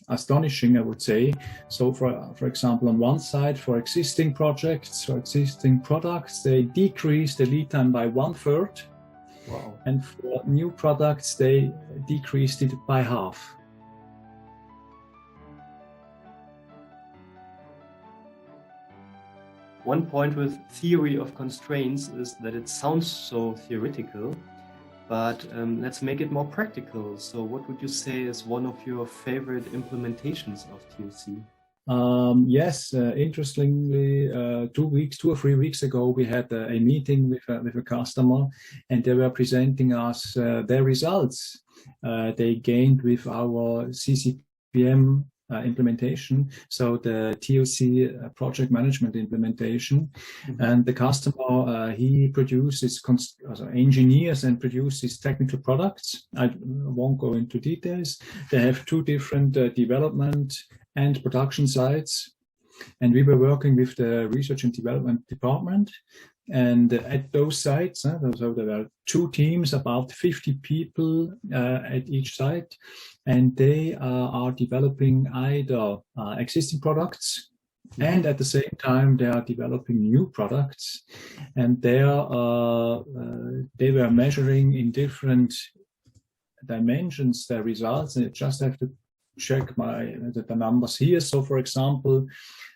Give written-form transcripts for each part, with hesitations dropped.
astonishing, I would say. So for example, on one side, for existing projects or existing products, they decrease the lead time by 1/3. Wow. And for new products, they decreased it by half. One point with theory of constraints is that it sounds so theoretical, but let's make it more practical. So what would you say is one of your favorite implementations of TOC? Yes, interestingly, 2 or 3 weeks ago, we had a meeting with a customer, and they were presenting us their results they gained with our CCPM implementation, so the TOC project management implementation. Mm-hmm. And the customer, he produces, engineers and produces technical products. I won't go into details. They have 2 different development and production sites. And we were working with the research and development department. And at those sites, so there were 2 teams, about 50 people at each site, and they are developing either existing products, and at the same time they are developing new products, and they were measuring in different dimensions their results, and I just have to check the numbers here. So, for example,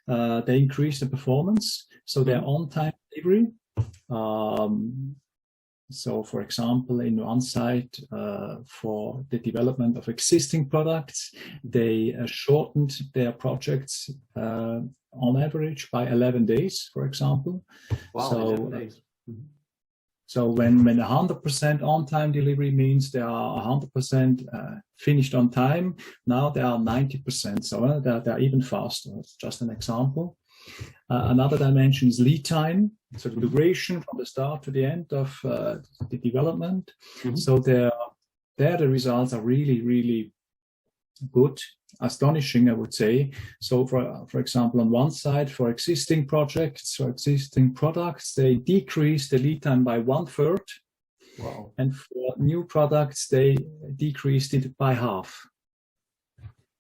they increase the performance, so their on-time delivery. So, for example, in one site for the development of existing products, they shortened their projects on average by 11 days, for example. Wow, so, 11 days. Mm-hmm. So when 100% on-time delivery means they are 100% finished on time, now they are 90%, so they're even faster. It's just an example. Another dimension is lead time, so the duration from the start to the end of the development. Mm-hmm. So the results are really, really good, astonishing, I would say. So for example, on one side, for existing projects or existing products, they decrease the lead time by 1/3. Wow. And for new products, they decreased it by half.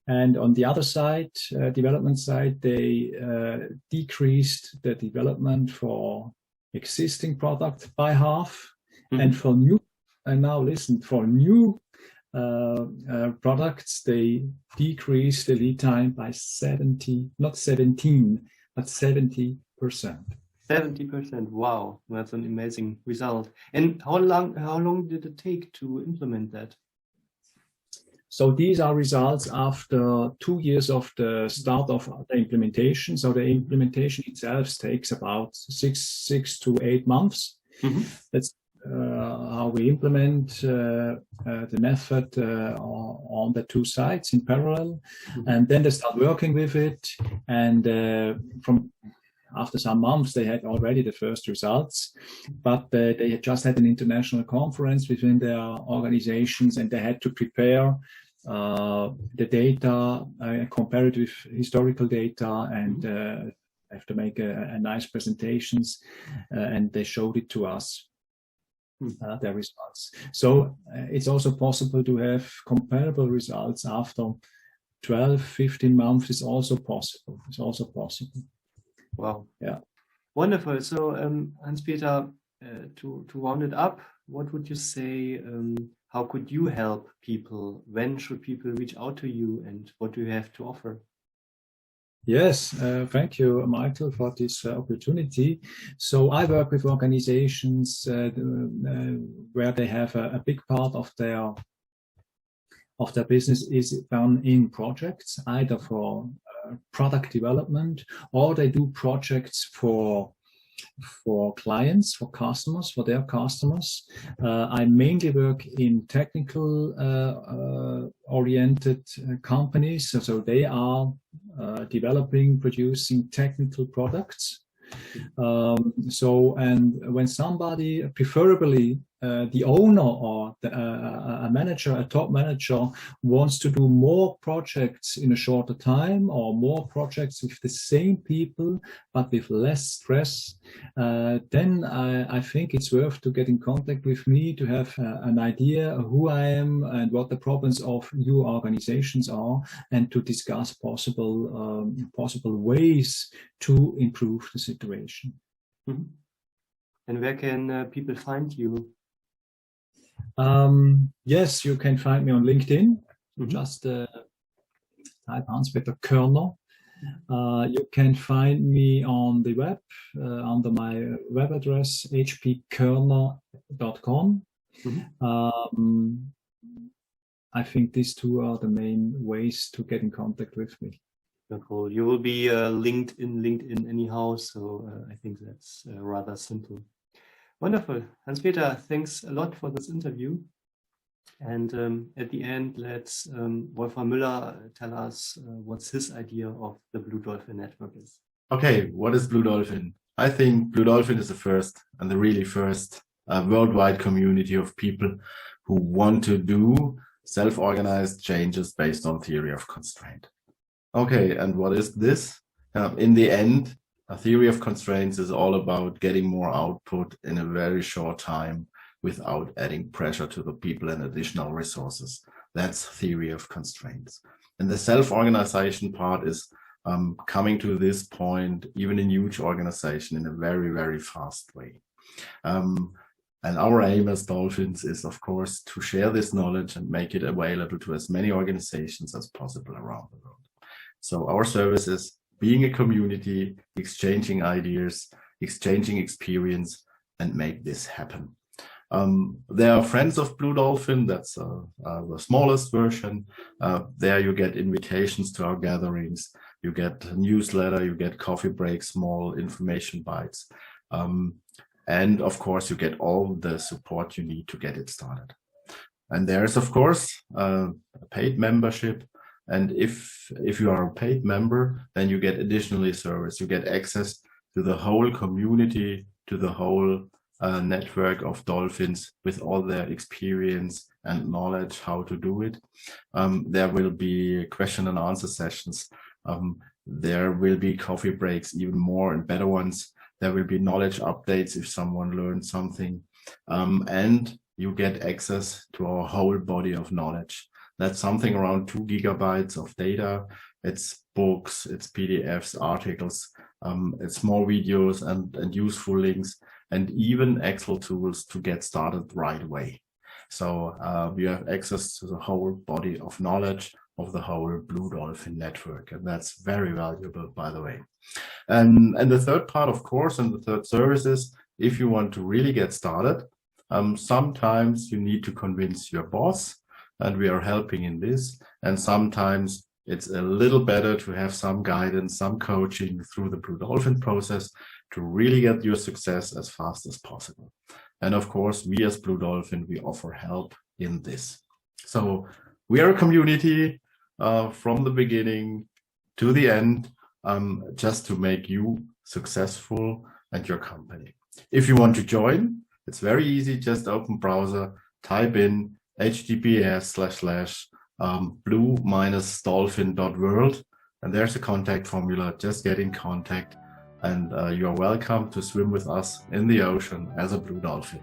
And on the other side, development side, they decreased the development for existing products by half. Mm-hmm. And for new, and now listen, for new products, they decrease the lead time by 70, not 17, but 70%. 70%. Wow, that's an amazing result. And how long did it take to implement that? So these are results after 2 years of the start of the implementation. So the implementation itself takes about six to 8 months. Mm-hmm. That's how we implement the method on the 2 sites in parallel. Mm-hmm. And then they start working with it. And after some months, they had already the first results, but they had just had an international conference within their organizations, and they had to prepare the data, compare it with historical data, and have to make a nice presentations, and they showed it to us. Their results. So it's also possible to have comparable results after 12, 15 months. Is also possible. It's also possible. Wow. Yeah. Wonderful. So Hanspeter, to round it up, what would you say? How could you help people? When should people reach out to you, and what do you have to offer? Yes, thank you, Michael, for this opportunity. So I work with organizations where they have a big part of their business is done in projects, either for product development, or they do projects for clients, for customers, for their customers. I mainly work in technical oriented companies. So they are developing, producing technical products. And when somebody, preferably the owner or a manager, a top manager, wants to do more projects in a shorter time or more projects with the same people but with less stress, then I think it's worth to get in contact with me to have an idea who I am and what the problems of your organizations are, and to discuss possible ways to improve the situation. Mm-hmm. And where can people find you? Yes, you can find me on LinkedIn. Mm-hmm. Just type Hanspeter Körner. You can find me on the web under my web address hpkörner.com. Mm-hmm. I think these two are the main ways to get in contact with me. Cool. You will be linked in LinkedIn anyhow, so I think that's rather simple. Wonderful. Hanspeter, thanks a lot for this interview. And at the end, let's Wolfram Müller tell us what's his idea of the BlueDolphin network is. Okay, what is BlueDolphin? I think BlueDolphin is the first and the really first worldwide community of people who want to do self-organized changes based on theory of constraint. Okay, and what is this? In the end, a theory of constraints is all about getting more output in a very short time without adding pressure to the people and additional resources. That's theory of constraints. And the self-organization part is coming to this point, even in huge organization, in a very, very fast way. And our aim as Dolphins is, of course, to share this knowledge and make it available to as many organizations as possible around the world. So our service is being a community, exchanging ideas, exchanging experience, and make this happen. There are friends of BlueDolphin, that's the smallest version. There you get invitations to our gatherings, you get a newsletter, you get coffee breaks, small information bites. And of course, you get all the support you need to get it started. And there's, of course, a paid membership. And if you are a paid member, then you get additionally service. You get access to the whole community, to the whole network of dolphins with all their experience and knowledge how to do it. There will be question and answer sessions. There will be coffee breaks, even more and better ones. There will be knowledge updates if someone learned something. And you get access to our whole body of knowledge. That's something around 2 gigabytes of data. It's books, it's PDFs, articles, it's more videos and useful links, and even Excel tools to get started right away. So you have access to the whole body of knowledge of the whole BlueDolphin network. And that's very valuable, by the way. And the third part, of course, and the third service is, if you want to really get started, sometimes you need to convince your boss, and we are helping in this. And sometimes it's a little better to have some guidance, some coaching through the BlueDolphin process to really get your success as fast as possible. And of course, we as BlueDolphin, we offer help in this. So we are a community from the beginning to the end, just to make you successful and your company. If you want to join, it's very easy. Just open browser, type in https://blue-dolphin.world, and there's a contact formula. Just get in contact, and you're welcome to swim with us in the ocean as a blue dolphin.